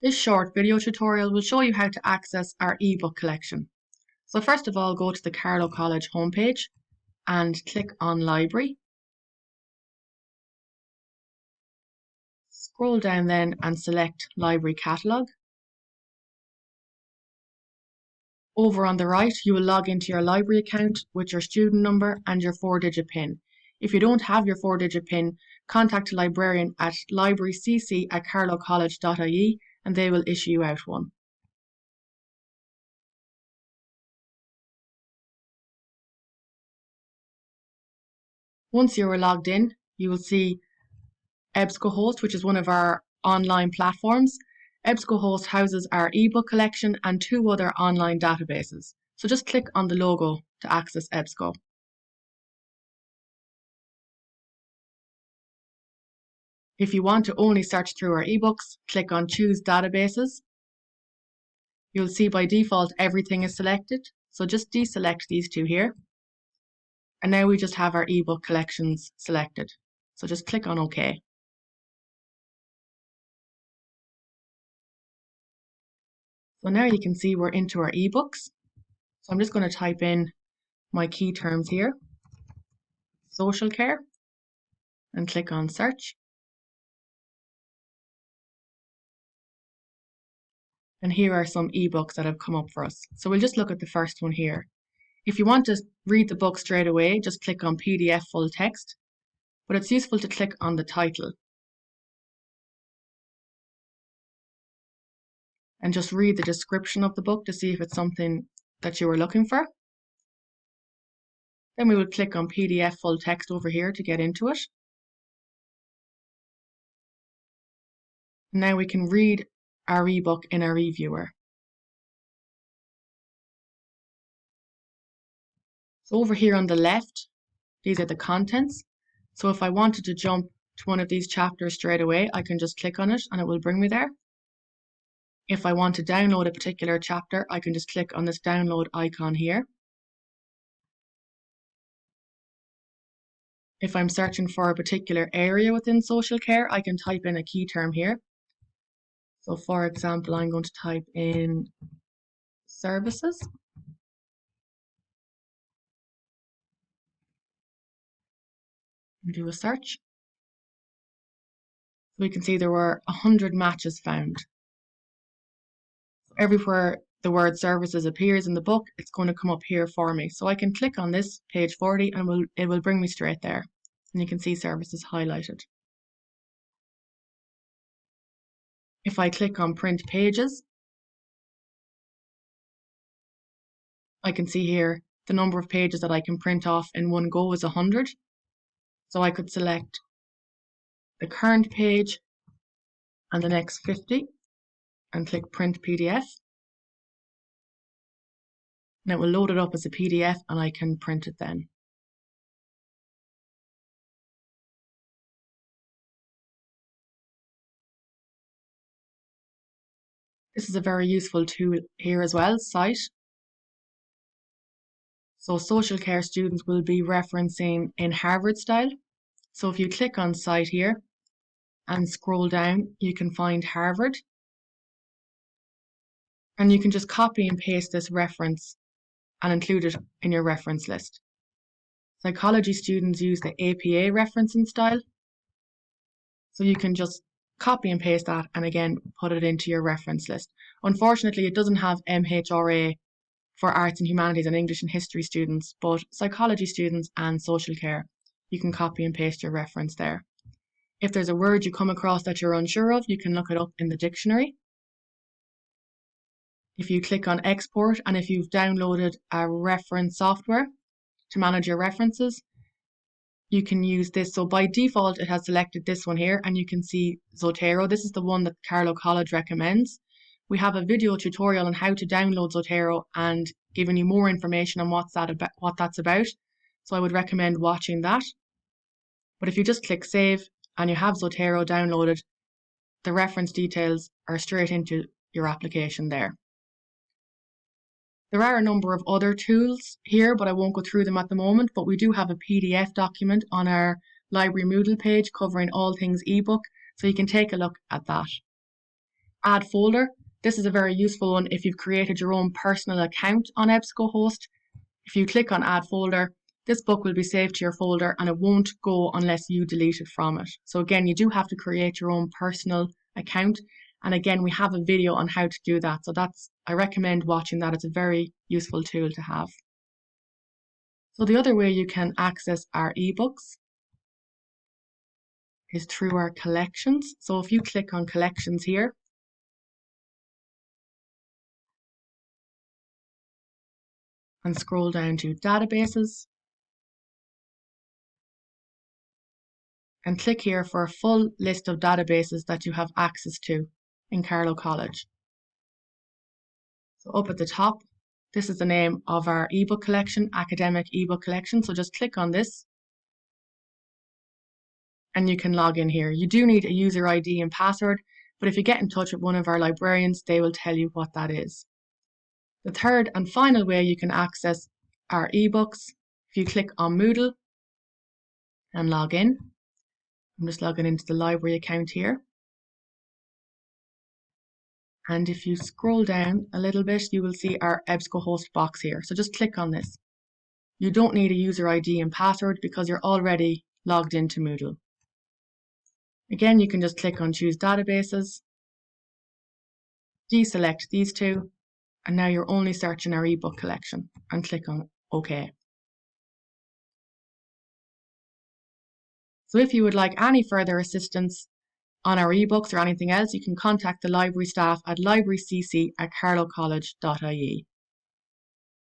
This short video tutorial will show you how to access our ebook collection. So first of all, go to the Carlow College homepage and click on Library. Scroll down then and select Library Catalogue. Over on the right, you will log into your library account with your student number and your 4-digit PIN. If you don't have your 4-digit PIN, contact a librarian at librarycc@carlowcollege.ie and they will issue you out one. Once you are logged in, you will see Ebscohost, which is one of our online platforms. Ebscohost houses our ebook collection and 2 other online databases. So just click on the logo to access Ebsco. If you want to only search through our ebooks, click on Choose Databases. You'll see by default everything is selected, so just deselect these 2 here. And now we just have our ebook collections selected. So just click on OK. So now you can see we're into our ebooks. So I'm just going to type in my key terms here, social care, and click on search. And here are some ebooks that have come up for us. So we'll just look at the first one here. If you want to read the book straight away, just click on PDF full text, but it's useful to click on the title and just read the description of the book to see if it's something that you were looking for. Then we will click on PDF full text over here to get into it. Now we can read our ebook in our eViewer. So over here on the left, these are the contents. So if I wanted to jump to one of these chapters straight away, I can just click on it and it will bring me there. If I want to download a particular chapter, I can just click on this download icon here. If I'm searching for a particular area within social care, I can type in a key term here. So for example, I'm going to type in services. And do a search. We can see there were 100 matches found. So everywhere the word services appears in the book, it's going to come up here for me. So I can click on this page 40 and it will bring me straight there. And you can see services highlighted. If I click on print pages, I can see here the number of pages that I can print off in one go is 100. So I could select the current page and the next 50 and click print PDF. And it will load it up as a PDF and I can print it then. This is a very useful tool here as well, Cite. So social care students will be referencing in Harvard style. So if you click on Cite here and scroll down, you can find Harvard. And you can just copy and paste this reference and include it in your reference list. Psychology students use the APA referencing style. So you can just copy and paste that and again put it into your reference list. Unfortunately, it doesn't have MHRA for arts and humanities and English and history students, but psychology students and social care, you can copy and paste your reference there. If there's a word you come across that you're unsure of, you can look it up in the dictionary. If you click on export and if you've downloaded a reference software to manage your references, you can use this. So by default, it has selected this one here and you can see Zotero. This is the one that Carlow College recommends. We have a video tutorial on how to download Zotero and giving you more information on what that's about. So I would recommend watching that. But if you just click save and you have Zotero downloaded, the reference details are straight into your application there. There are a number of other tools here, but I won't go through them at the moment, but we do have a PDF document on our library Moodle page covering all things ebook, so you can take a look at that. Add folder. This is a very useful one if you've created your own personal account on Ebscohost. If you click on add folder, this book will be saved to your folder and it won't go unless you delete it from it. So again, you do have to create your own personal account. And again, we have a video on how to do that. So I recommend watching that. It's a very useful tool to have. So the other way you can access our ebooks is through our collections. So if you click on collections here, and scroll down to databases, and click here for a full list of databases that you have access to in Carlow College. So up at the top, this is the name of our ebook collection, Academic Ebook Collection. So just click on this and you can log in here. You do need a user ID and password, but if you get in touch with one of our librarians, they will tell you what that is. The third and final way you can access our ebooks, if you click on Moodle and log in, I'm just logging into the library account here. And if you scroll down a little bit, you will see our Ebscohost box here. So just click on this. You don't need a user ID and password because you're already logged into Moodle. Again, you can just click on Choose Databases, deselect these two, and now you're only searching our ebook collection and click on OK. So if you would like any further assistance on our ebooks or anything else, you can contact the library staff at librarycc@carlowcollege.ie.